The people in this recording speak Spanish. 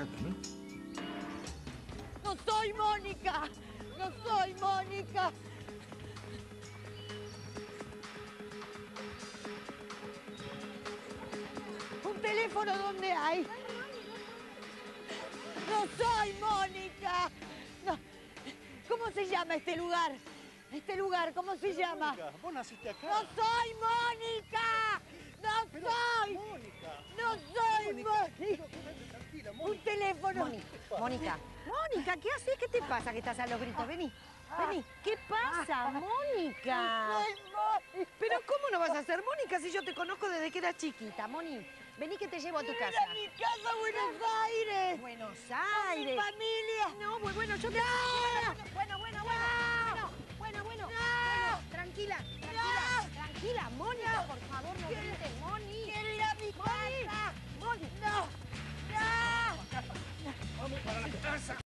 rata, ¿no? ¡No soy Mónica! ¡No soy Mónica! ¿Un teléfono dónde hay? ¡No soy Mónica! No. ¿Cómo se llama este lugar? Este lugar, ¿cómo se llama? Mónica, vos naciste acá. ¡No soy Mónica! ¡No soy! Mónica. ¡No soy Mónica! Pero quédate tranquila, Mónica. ¡Un teléfono! Mónica, ¿qué haces? ¿Qué te pasa que estás a los gritos? Vení, vení. ¿Qué pasa, Mónica? ¡No soy Mónica! Pero ¿cómo no vas a ser Mónica si yo te conozco desde que eras chiquita, Moni? Vení que te llevo a tu casa. ¡Mira mi casa, Buenos Aires! Buenos ¡Con mi Aires. familia! No, bueno, yo te... ¡No! Bueno. ¡No! Tranquila, ¡No! tranquila, Mónica, por favor, no grites, Moni. ¡Quiero ir a mi casa! Moni. ¡No! ¡No! Vamos para la casa.